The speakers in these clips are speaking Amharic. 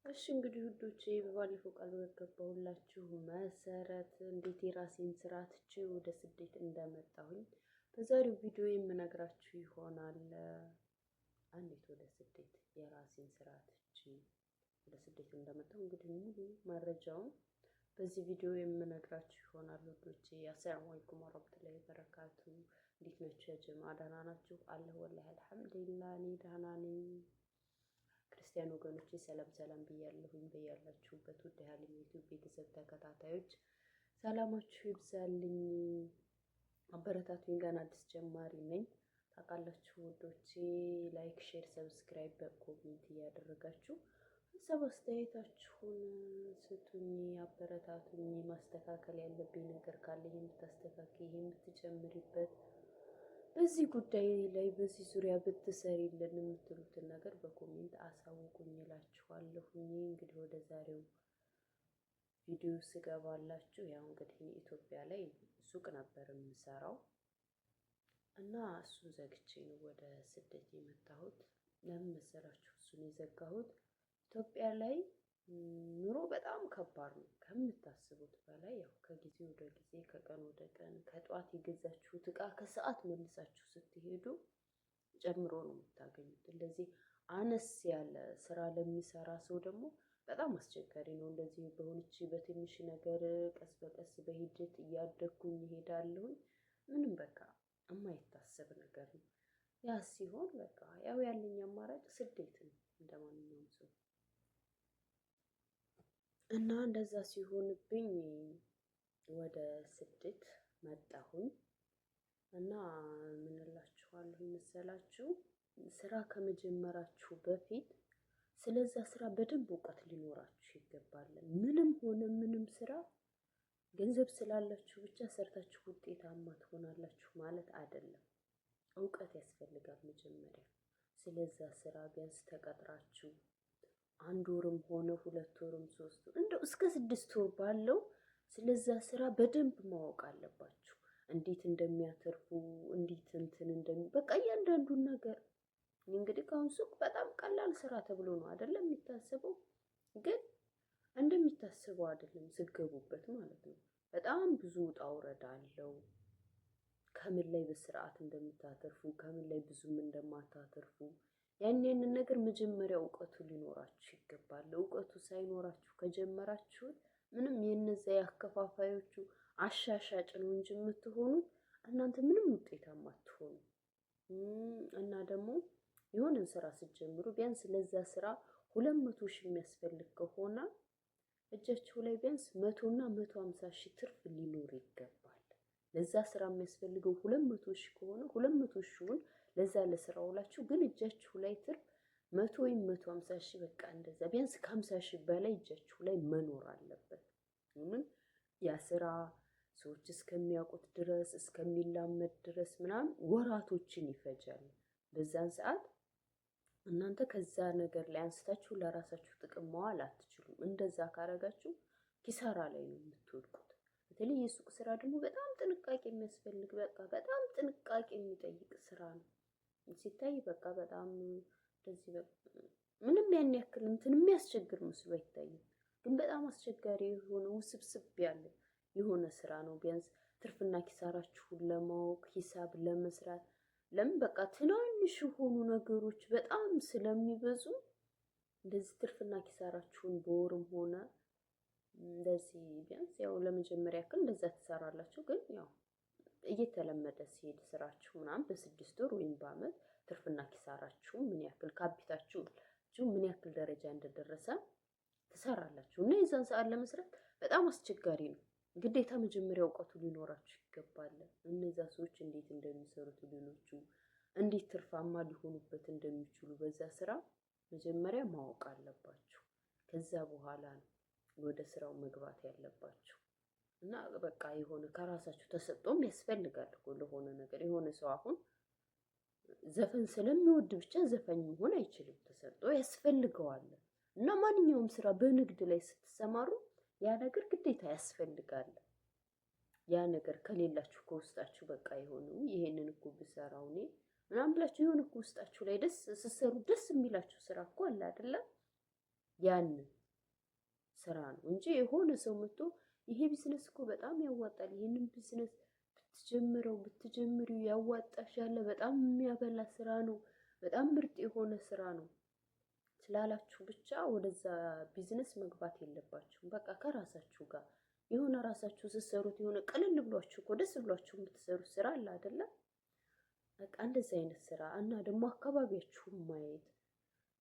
እሺ እንግዲህ ውዶቼ በባለፈው ቃል በገባሁላችሁ መሰረት እንዴት የራሴን ስራ ትቼ ወደ ስደት እንደመጣሁኝ በዛሬው ቪዲዮ የምነግራችሁ ይሆናል። እንዴት ወደ ስደት የራሴን ስራ ትቼ ወደ ስደት እንደመጣሁ እንግዲህ ሙሉ መረጃውን በዚህ ቪዲዮ የምነግራችሁ ይሆናል ውዶቼ። አሰላሙ አለይኩም ወራህመቱላሂ ወበረካቱ። እንዴት ናችሁ ያ ጀማ? ደህና ናችሁ? አለሁ ወላሂ አልሐምዱሊላህ እኔ ደህና ነኝ። ክርስቲያን ወገኖቼ ሰላም ሰላም ብያለሁኝ። በያላችሁበት ውድ ሀሊም ዩቲዩብ ቤተሰብ ተከታታዮች ሰላማችሁ ይብዛልኝ። አበረታቱኝ። ገና አዲስ ጀማሪ ነኝ ታውቃላችሁ ውዶቼ። ላይክ፣ ሼር፣ ሰብስክራይብ በኮሜንት እያደረጋችሁ ሀሳብ አስተያየታችሁን ስጡኝ፣ አበረታቱኝ። ማስተካከል ያለብኝ ነገር ካለ የምታስተካክይ የምትጨምሪበት በዚህ ጉዳይ ላይ በዚህ ዙሪያ ብትሰሪልን የምትሉትን ነገር በኮሜንት አሳውቁኝ እላችኋለሁኝ። እንግዲህ ወደ ዛሬው ቪዲዮ ስገባላችሁ ያው እንግዲህ ኢትዮጵያ ላይ ሱቅ ነበር የምሰራው እና እሱን ዘግቼ ነው ወደ ስደት የመጣሁት። ለምን መሰላችሁ እሱን የዘጋሁት? ኢትዮጵያ ላይ ኑሮ በጣም ከባድ ነው ከምታስቡት በላይ። ያው ከጊዜ ወደ ጊዜ ከቀን ወደ ቀን ከጧት የገዛችሁት እቃ ከሰዓት መልሳችሁ ስትሄዱ ጨምሮ ነው የምታገኙት። እንደዚህ አነስ ያለ ስራ ለሚሰራ ሰው ደግሞ በጣም አስቸጋሪ ነው። እንደዚህ በሆነች በትንሽ ነገር ቀስ በቀስ በሂደት እያደግኩኝ እሄዳለሁኝ። ምንም በቃ የማይታሰብ ነገር ነው። ያ ሲሆን በቃ ያው ያለኝ አማራጭ ስደት ነው እንደማንኛውም ሰው እና እንደዛ ሲሆንብኝ ወደ ስደት መጣሁኝ። እና ምን እላችኋለሁ መሰላችሁ፣ ስራ ከመጀመራችሁ በፊት ስለዛ ስራ በደንብ እውቀት ሊኖራችሁ ይገባል። ምንም ሆነ ምንም ስራ ገንዘብ ስላላችሁ ብቻ ሰርታችሁ ውጤታማ ትሆናላችሁ ማለት አይደለም። እውቀት ያስፈልጋል። መጀመሪያ ስለዛ ስራ ቢያንስ ተቀጥራችሁ አንድ ወርም ሆነ 2 ወርም 3 ወር እንደው እስከ 6 ወር ባለው ስለዛ ስራ በደንብ ማወቅ አለባችሁ። እንዴት እንደሚያተርፉ እንዴት በቃ እያንዳንዱን ነገር። እንግዲህ ካሁን ሱቅ በጣም ቀላል ስራ ተብሎ ነው አይደለም የሚታሰበው፣ ግን እንደሚታሰበው አይደለም ስገቡበት ማለት ነው። በጣም ብዙ ውጣ ውረድ አለው። ከምን ላይ በስርዓት እንደምታተርፉ ከምን ላይ ብዙም እንደማታተርፉ ያንን ነገር መጀመሪያ እውቀቱ ሊኖራችሁ ይገባል። እውቀቱ ሳይኖራችሁ ከጀመራችሁት ምንም የነዛ ያከፋፋዮቹ አሻሻጭ ነው እንጂ የምትሆኑት እናንተ ምንም ውጤታማ አትሆኑ። እና ደግሞ የሆነን ስራ ስትጀምሩ ቢያንስ ለዛ ስራ 200 ሺህ የሚያስፈልግ ከሆነ እጃችሁ ላይ ቢያንስ 100 እና 150 ሺህ ትርፍ ሊኖር ይገባል። ለዛ ስራ የሚያስፈልገው 200 ሺህ ከሆነ 200 ሺውን ለዛ ለስራ ውላችሁ ግን እጃችሁ ላይ ትርፍ 100 ወይም 150 ሺህ በቃ እንደዛ ቢያንስ ከ50 ሺህ በላይ እጃችሁ ላይ መኖር አለበት። ያ ስራ ሰዎች እስከሚያውቁት ድረስ እስከሚላመድ ድረስ ምናምን ወራቶችን ይፈጃል። በዛን ሰዓት እናንተ ከዛ ነገር ላይ አንስታችሁ ለራሳችሁ ጥቅም መዋል አትችሉም። እንደዛ ካረጋችሁ ኪሳራ ላይ ነው የምትወድቁት። በተለይ የሱቅ ስራ ደግሞ በጣም ጥንቃቄ የሚያስፈልግ በቃ በጣም ጥንቃቄ የሚጠይቅ ስራ ነው። ሲታይ በቃ በጣም እንደዚህ ምንም ያን ያክል የሚያስቸግር መስሎ አይታይም፣ ግን በጣም አስቸጋሪ የሆነ ውስብስብ ያለ የሆነ ስራ ነው። ቢያንስ ትርፍና ኪሳራችሁን ለማወቅ ሂሳብ ለመስራት ለምን በቃ ትናንሽ የሆኑ ነገሮች በጣም ስለሚበዙ እንደዚህ ትርፍና ኪሳራችሁን በወርም ሆነ እንደዚህ ቢያንስ ያው ለመጀመሪያ ያክል እንደዛ ትሰራላችሁ። ግን ያው እየተለመደ ሲሄድ ስራችሁ ምናምን በ6 ወር ወይም በአመት ትርፍና ኪሳራችሁ ምን ያክል ካፒታችሁ ምን ያክል ደረጃ እንደደረሰ ትሰራላችሁ። እና የዛን ሰዓት ለመስራት በጣም አስቸጋሪ ነው። ግዴታ መጀመሪያ እውቀቱ ሊኖራችሁ ይገባል። እነዛ ሰዎች እንዴት እንደሚሰሩት ሌሎቹ እንዴት ትርፋማ ሊሆኑበት እንደሚችሉ በዛ ስራ መጀመሪያ ማወቅ አለባችሁ። ከዛ በኋላ ነው ወደ ስራው መግባት ያለባችሁ። እና በቃ የሆነ ከራሳችሁ ተሰጥቶም ያስፈልጋል እኮ ለሆነ ነገር። የሆነ ሰው አሁን ዘፈን ስለሚወድ ብቻ ዘፋኝ መሆን አይችልም። ተሰጥቶ ያስፈልገዋል። እና ማንኛውም ስራ በንግድ ላይ ስትሰማሩ ያ ነገር ግዴታ ያስፈልጋል። ያ ነገር ከሌላችሁ ከውስጣችሁ በቃ የሆነው ይሄንን እኮ ብሰራው እኔ ምናምን ብላችሁ የሆነ እኮ ውስጣችሁ ላይ ደስ ስትሰሩ ደስ የሚላችሁ ስራ እኮ አለ አይደለ? ያንን ስራ ነው እንጂ የሆነ ሰው መጥቶ ይሄ ቢዝነስ እኮ በጣም ያዋጣል፣ ይሄንን ቢዝነስ ብትጀምሪው ያዋጣሻል፣ በጣም የሚያበላ ስራ ነው፣ በጣም ምርጥ የሆነ ስራ ነው ስላላችሁ ብቻ ወደዛ ቢዝነስ መግባት የለባችሁም። በቃ ከራሳችሁ ጋር የሆነ ራሳችሁ ስትሰሩት የሆነ ቀለል ብሏችሁ እኮ ደስ ብሏችሁ የምትሰሩት ስራ አለ አይደለ? በቃ እንደዚህ አይነት ስራ እና ደግሞ አካባቢያችሁን ማየት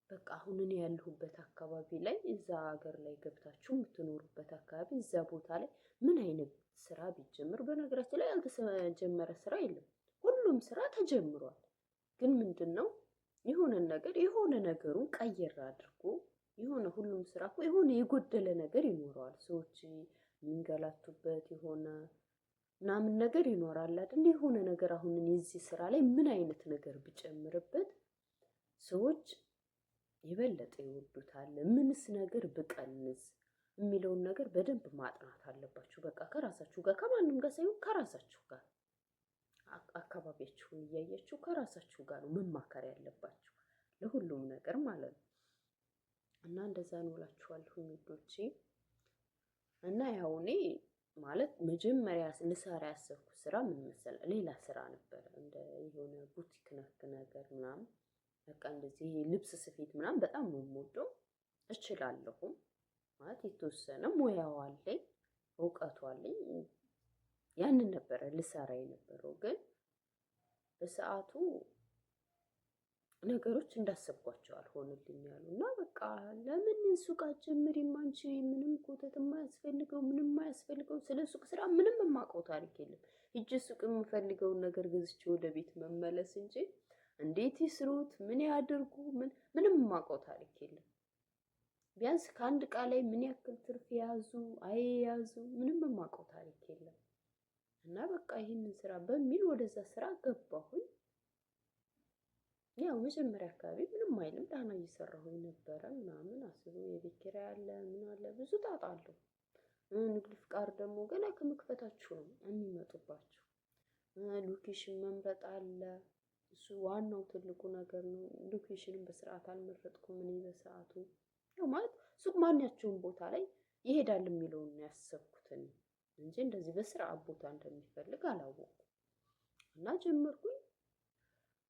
በቃ አሁን እኔ ያለሁበት አካባቢ ላይ እዛ ሀገር ላይ ገብታችሁ የምትኖሩበት አካባቢ እዛ ቦታ ላይ ምን አይነት ስራ ቢጀምር፣ በነገራችን ላይ ያልተጀመረ ስራ የለም፣ ሁሉም ስራ ተጀምሯል። ግን ምንድነው የሆነ ነገሩን ቀየር አድርጎ የሆነ ሁሉም ስራ እኮ የሆነ የጎደለ ነገር ይኖረዋል። ሰዎች የሚንገላቱበት የሆነ ምናምን ነገር ይኖራል አይደል? የሆነ ነገር አሁን እዚህ ስራ ላይ ምን አይነት ነገር ብጨምርበት ሰዎች የበለጠ ይወዱታል፣ ምንስ ነገር ብቀንስ የሚለውን ነገር በደንብ ማጥናት አለባችሁ። በቃ ከራሳችሁ ጋር ከማንም ጋር ሳይሆን ከራሳችሁ ጋር አካባቢያችሁን እያያችሁ ከራሳችሁ ጋር ነው መማከር ያለባችሁ ለሁሉም ነገር ማለት ነው። እና እንደዛ ነው እላችኋለሁ ውዶቼ። እና ያው እኔ ማለት መጀመሪያ ልሰራ ያሰብኩት ስራ ምን መሰለህ? ሌላ ስራ ነበረ፣ እንደ የሆነ ቡቲክ ነክ ነገር ምናምን በቃ እንደዚህ ልብስ ስፌት ምናምን በጣም ነው የምወደው፣ እችላለሁም ማለት የተወሰነ ሙያው አለኝ፣ እውቀቱ አለኝ። ያንን ነበረ ልሰራ የነበረው። ግን በሰዓቱ ነገሮች እንዳሰብኳቸው አልሆነልኝ ያሉ እና በቃ ለምን ሱቅ አትጀምሪም አንቺ? ምንም ኮተት የማያስፈልገው ምንም የማያስፈልገው ስለ ሱቅ ስራ ምንም የማውቀው ታሪክ የለም። ሂጅ ሱቅ የምፈልገውን ነገር ገዝቼ ወደ ቤት መመለስ እንጂ እንዴት ይስሩት ምን ያድርጉ ምንም የማውቀው ታሪክ የለም። ቢያንስ ከአንድ ዕቃ ላይ ምን ያክል ትርፍ ያዙ አይያዙ ምንም የማውቀው ታሪክ የለም። እና በቃ ይህንን ስራ በሚል ወደዛ ስራ ገባሁኝ። ያው መጀመሪያ አካባቢ ምንም አይልም ዳና እየሰራሁኝ ነበረ ምናምን አስቡ። የቤት ኪራይ አለ ምን አለ ብዙ ጣጣ አለው። ንግድ ፍቃድ ደግሞ ገና ከመክፈታችሁ ነው የሚመጡባችሁ። ሎኬሽን መምረጥ አለ፣ እሱ ዋናው ትልቁ ነገር ነው። ሎኬሽንን በስርዓት አልመረጥኩም እኔ በሰዓቱ። ያው ማለት ሱቅ ማንኛቸውም ቦታ ላይ ይሄዳል የሚለውን ነው ያሰብኩትን እንጂ እንደዚህ በስርዓት ቦታ እንደሚፈልግ አላወኩም። እና ጀመርኩኝ።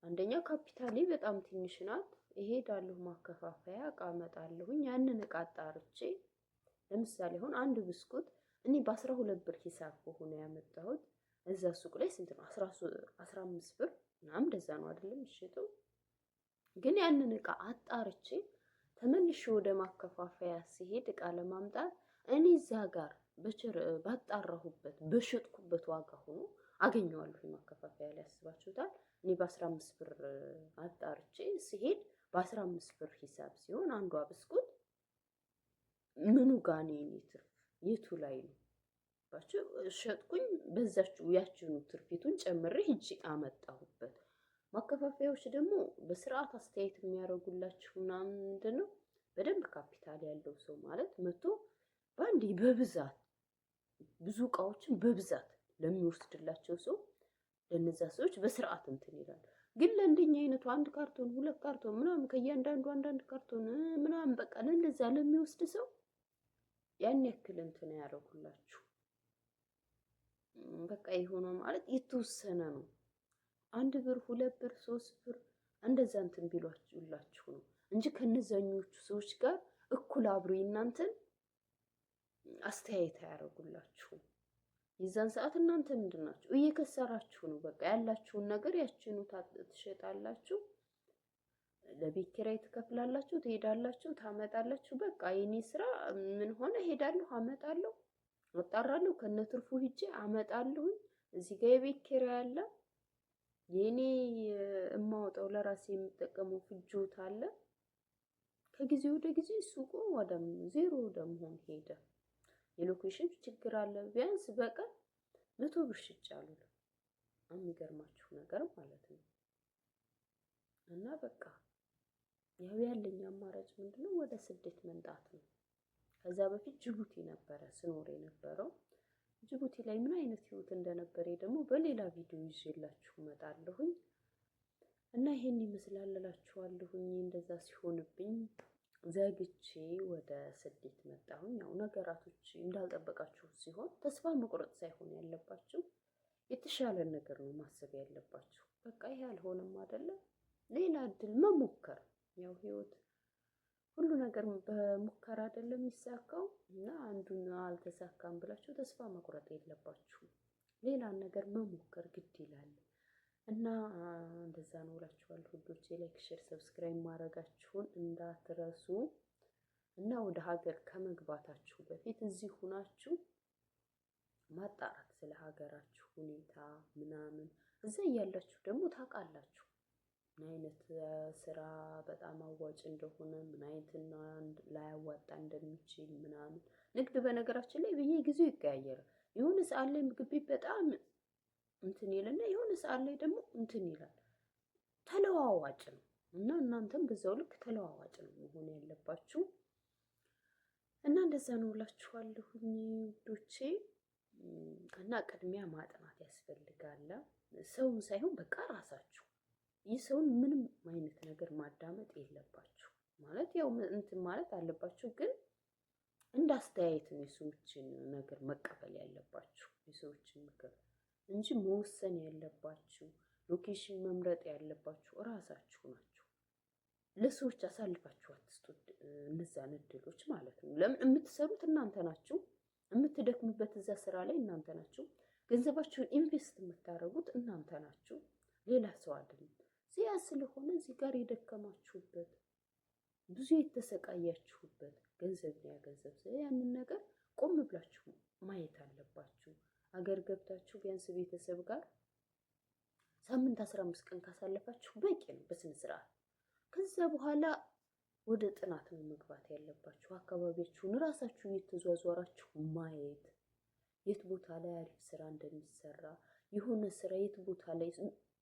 አንደኛ ካፒታሌ በጣም ትንሽ ናት። እሄዳለሁ ማከፋፈያ እቃ አመጣለሁኝ። ያንን እቃ አጣርቼ ለምሳሌ አሁን አንድ ብስኩት እኔ በ12 ብር ሂሳብ ከሆነ ያመጣሁት እዛ ሱቅ ላይ ስንት ነው? 15 ብር ምናምን እንደዛ ነው አይደለም የሚሸጠው። ግን ያንን እቃ አጣርቼ ተመልሼ ወደ ማከፋፈያ ሲሄድ እቃ ለማምጣት እኔ እዛ ጋር ባጣራሁበት በሸጥኩበት ዋጋ ሆኖ አገኘዋለሁ። ማከፋፈያ ላይ ያስባችሁታል። እኔ በ15 ብር አጣርቼ ሲሄድ በ15 ብር ሂሳብ ሲሆን አንዷ ብስኩት ምኑ ጋር ነው የኔ ትርፍ? የቱ ላይ ነው? ባችሁ ሸጥኩኝ። በዛችሁ ያችኑ ትርፊቱን ጨምሬ ሂጂ አመጣሁበት። ማከፋፈያዎች ደግሞ በስርዓት አስተያየት የሚያደርጉላችሁ ምናምን ምንድነው በደንብ ካፒታል ያለው ሰው ማለት መጥቶ ባንዴ በብዛት ብዙ እቃዎችን በብዛት ለሚወስድላቸው ሰው ለነዛ ሰዎች በስርዓት እንትን ይላል። ግን ለእንደኛ አይነቱ አንድ ካርቶን 2 ካርቶን ምናምን ከእያንዳንዱ አንዳንድ ካርቶን ምናምን በቃ ለእንደዛ ለሚወስድ ሰው ያን ያክል እንትን ያደርጉላችሁ። በቃ የሆነ ማለት የተወሰነ ነው። 1 ብር 2 ብር 3 ብር እንደዛ እንትን ቢሏችሁላችሁ ነው እንጂ ከነዛኞቹ ሰዎች ጋር እኩል አብሮ እናንተን አስተያየት አያደርጉላችሁም። የዛን ሰዓት እናንተ ምንድናችሁ? እየከሰራችሁ ነው። በቃ ያላችሁን ነገር ያችኑ ትሸጣላችሁ፣ ለቤት ኪራይ ትከፍላላችሁ፣ ትሄዳላችሁ፣ ታመጣላችሁ። በቃ የኔ ስራ ምን ሆነ? ሄዳለሁ፣ አመጣለሁ፣ አጣራለሁ፣ ከነትርፉ ሂጄ አመጣለሁ። እዚህ ጋር የቤት ኪራይ አለ፣ የኔ የማወጣው ለራሴ የምጠቀመው ፍጆታ አለ። ከጊዜ ወደ ጊዜ ሱቁ ወደ ዜሮ ወደ መሆን ሄደ። የሎኬሽን ችግር አለ። ቢያንስ በቀን 100 ብር ሽጫለሁ። የሚገርማችሁ ነገር ማለት ነው። እና በቃ ያው ያለኝ አማራጭ ምንድነው ወደ ስደት መምጣት ነው። ከዛ በፊት ጅቡቲ ነበረ ስኖር የነበረው። ጅቡቲ ላይ ምን አይነት ህይወት እንደነበረ ደግሞ በሌላ ቪዲዮ ይዤላችሁ እመጣለሁኝ። እና ይሄን ይመስላል እላችኋለሁኝ። እንደዛ ሲሆንብኝ ዘግቼ ወደ ስደት መጣሁኝ። ያው ነገራቶች እንዳልጠበቃችሁ ሲሆን ተስፋ መቁረጥ ሳይሆን ያለባችሁ የተሻለ ነገር ነው ማሰብ ያለባችሁ። በቃ ይሄ አልሆነም አይደለ፣ ሌላ እድል መሞከር። ያው ህይወት ሁሉ ነገር በሙከራ አይደለም የሚሳካው እና አንዱን አልተሳካም ብላችሁ ተስፋ መቁረጥ የለባችሁም። ሌላ ነገር መሞከር ግድ ይላል እና እንደዛ ነው እላችኋለሁ ውዶቼ። ላይክ፣ ሼር፣ ሰብስክራይብ ማድረጋችሁን እንዳትረሱ እና ወደ ሀገር ከመግባታችሁ በፊት እዚህ ሁናችሁ ማጣራት ስለ ሀገራችሁ ሁኔታ ምናምን። እዛ እያላችሁ ደግሞ ታውቃላችሁ ምን አይነት ስራ በጣም አዋጭ እንደሆነ፣ ምን አይነት ላያዋጣ እንደሚችል ምናምን። ንግድ በነገራችን ላይ በየጊዜው ይቀያየራል። የሆነ ሰዓት ላይ ምግብ ቤት በጣም እንትን ይልና የሆነ ሰዓት ላይ ደግሞ እንትን ይላል። ተለዋዋጭ ነው እና እናንተም በዛው ልክ ተለዋዋጭ ነው መሆን ያለባችሁ እና እንደዛ ነው እላችኋለሁኝ ውዶቼ። እና ቅድሚያ ማጥናት ያስፈልጋል። ሰውን ሳይሆን በቃ ራሳችሁ። የሰውን ምንም አይነት ነገር ማዳመጥ የለባችሁ ማለት ያው እንትን ማለት አለባችሁ፣ ግን እንዳስተያየት ነው የሰዎችን ነገር መቀበል ያለባችሁ፣ የሰዎችን ምክር እንጂ መወሰን ያለባችሁ። ሎኬሽን መምረጥ ያለባችሁ እራሳችሁ ናችሁ። ለሰዎች አሳልፋችሁ አትስጡት እነዛን እድሎች ማለት ነው። ለምን የምትሰሩት እናንተ ናችሁ። የምትደክሙበት እዛ ስራ ላይ እናንተ ናችሁ። ገንዘባችሁን ኢንቨስት የምታደርጉት እናንተ ናችሁ፣ ሌላ ሰው አይደለም። እዚያ ስለሆነ እዚህ ጋር የደከማችሁበት ብዙ የተሰቃያችሁበት ገንዘብ ነው። ገንዘብ ያንን ነገር ቆም ብላችሁ ማየት አለባችሁ። አገር ገብታችሁ ቢያንስ ቤተሰብ ጋር ሳምንት 15 ቀን ካሳለፋችሁ በቂ ነው በስነ ስርዓት። ከዛ በኋላ ወደ ጥናት ነው መግባት ያለባችሁ። አካባቢያችሁን ራሳችሁ እየተዟዟራችሁ ማየት፣ የት ቦታ ላይ አሪፍ ስራ እንደሚሰራ፣ የሆነ ስራ የት ቦታ ላይ፣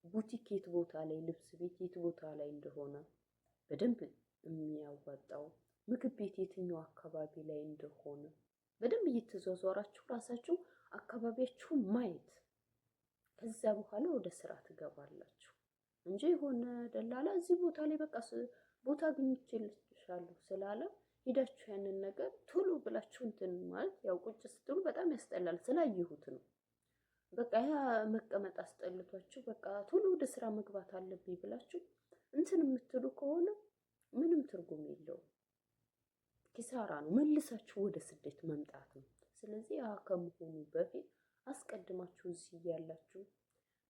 ቡቲክ የት ቦታ ላይ፣ ልብስ ቤት የት ቦታ ላይ እንደሆነ በደንብ የሚያዋጣው፣ ምግብ ቤት የትኛው አካባቢ ላይ እንደሆነ በደንብ እየተዟዟራችሁ ራሳችሁ አካባቢያችሁን ማየት። ከዛ በኋላ ወደ ስራ ትገባላችሁ እንጂ የሆነ ደላላ እዚህ ቦታ ላይ በቃ ቦታ አግኝቼልሻለሁ ስላለ ሄዳችሁ ያንን ነገር ቶሎ ብላችሁ እንትን ማለት ያው ቁጭ ስትሉ በጣም ያስጠላል። ስላየሁት ነው። በቃ ያ መቀመጥ አስጠልቷችሁ በቃ ቶሎ ወደ ስራ መግባት አለብኝ ብላችሁ እንትን የምትሉ ከሆነ ምንም ትርጉም የለውም። ኪሳራ ነው። መልሳችሁ ወደ ስደት መምጣት ነው። ስለዚህ ያ ከመሆኑ በፊት አስቀድማችሁ እዚህ ያላችሁ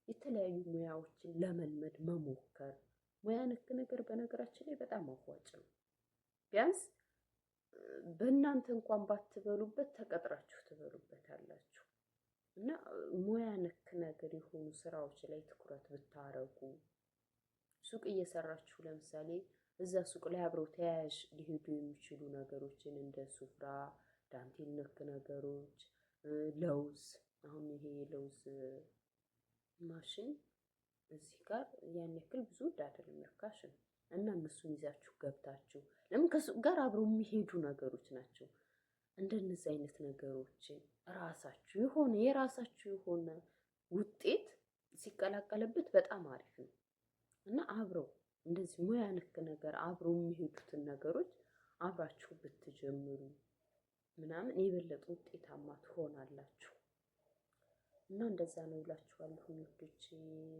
የተለያዩ ሙያዎችን ለመልመድ መሞከር። ሙያ ነክ ነገር በነገራችን ላይ በጣም አዋጭ ነው። ቢያንስ በእናንተ እንኳን ባትበሉበት ተቀጥራችሁ ትበሉበታላችሁ። እና ሙያ ነክ ነገር የሆኑ ስራዎች ላይ ትኩረት ብታረጉ፣ ሱቅ እየሰራችሁ ለምሳሌ እዛ ሱቅ ላይ አብረው ተያያዥ ሊሄዱ የሚችሉ ነገሮችን እንደ ሱፍራ፣ ዳንቴል ነክ ነገሮች፣ ለውዝ። አሁን ይሄ የለውዝ ማሽን እዚህ ጋር ያን ያክል ብዙ አይደለም፣ ርካሽ ነው። እና እነሱን ይዛችሁ ገብታችሁ ለምን ከሱቅ ጋር አብረው የሚሄዱ ነገሮች ናቸው። እንደነዚህ አይነት ነገሮችን ራሳችሁ የሆነ የራሳችሁ የሆነ ውጤት ሲቀላቀልበት በጣም አሪፍ ነው። እና አብረው እንደዚህ ሙያ ነክ ነገር አብረው የሚሄዱትን ነገሮች አብራችሁ ብትጀምሩ ምናምን የበለጠ ውጤታማ ትሆናላችሁ። እና እንደዛ ነው እላችኋለሁ ውዶቼ።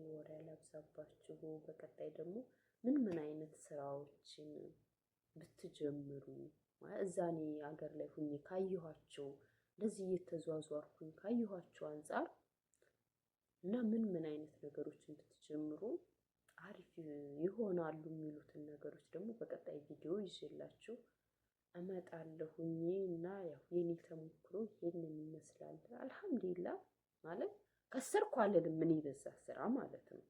ወሬ አላብዛባችሁ። በቀጣይ ደግሞ ምን አይነት ስራዎችን ብትጀምሩ እዛ እኔ አገር ላይ ሁኜ ካየኋቸው እንደዚህ እየተዟዟርኩኝ ካየኋቸው አንጻር እና ምን አይነት ነገሮችን ብትጀምሩ አሪፍ ይሆናሉ የሚሉትን ነገሮች ደግሞ በቀጣይ ቪዲዮ ይዤላችሁ እመጣለሁኝ። እና ያው የኔ ተሞክሮ ይሄንን ይመስላል። አልሐምዱሊላህ ማለት ከሰርኩ አልልም። ምን ይበዛ ስራ ማለት ነው።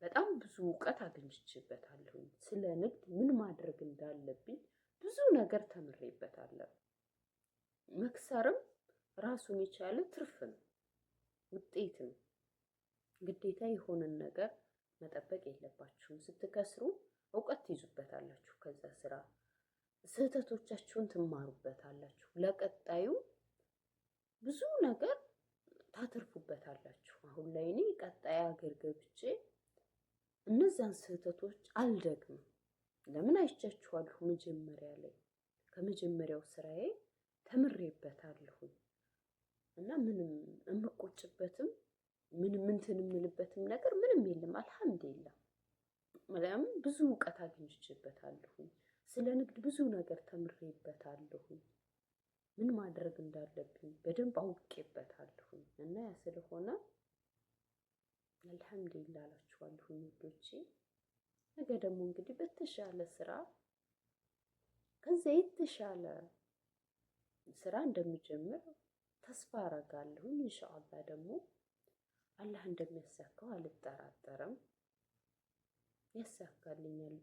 በጣም ብዙ እውቀት አግኝቼበታለሁ። ስለ ንግድ ምን ማድረግ እንዳለብኝ ብዙ ነገር ተምሬበታለሁ። መክሰርም ራሱን የቻለ ትርፍ ነው፣ ውጤት ነው። ግዴታ የሆነን ነገር መጠበቅ የለባችሁም። ስትከስሩ እውቀት ትይዙበታላችሁ። ከዛ ስራ ስህተቶቻችሁን ትማሩበታላችሁ። ለቀጣዩ ብዙ ነገር ታተርፉበታላችሁ። አሁን ላይ እኔ ቀጣይ ሀገር ገብቼ እነዛን ስህተቶች አልደግምም። ለምን አይቻችኋለሁ መጀመሪያ ላይ ከመጀመሪያው ስራዬ ተምሬበታለሁ እና ምንም የምቆጭበትም ምንም እንትን የምልበትም ነገር ምንም የለም። አልሐምዱሊላህ ለምን ብዙ እውቀት አግኝቼበታለሁ። ስለ ንግድ ብዙ ነገር ተምሬበታለሁ። ምን ማድረግ እንዳለብኝ በደንብ አውቄበታለሁ እና ያ ስለሆነ አልሐምዱሊላህ እላችኋለሁ ውዶቼ። ነገ ደግሞ እንግዲህ በተሻለ ስራ ከዛ የተሻለ ስራ እንደሚጀምር ተስፋ አረጋለሁ። ኢንሻአላህ ደግሞ አላህ እንደሚያሳካው አልጠራጠርም። ያሳካልኛል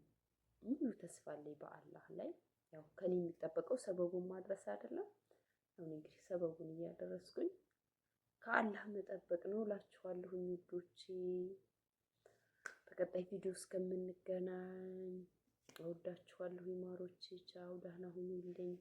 ሙሉ ተስፋ አለኝ በአላህ ላይ። ያው ከኔ የሚጠበቀው ሰበቡን ማድረስ አይደለም። አሁን እንግዲህ ሰበቡን እያደረስኩኝ ከአላህ መጠበቅ ነው እላችኋለሁ ውዶቼ። በቀጣይ ቪዲዮ እስከምንገናኝ እወዳችኋለሁ ማሮቼ። ቻው፣ ደህና ሁኑልኝ።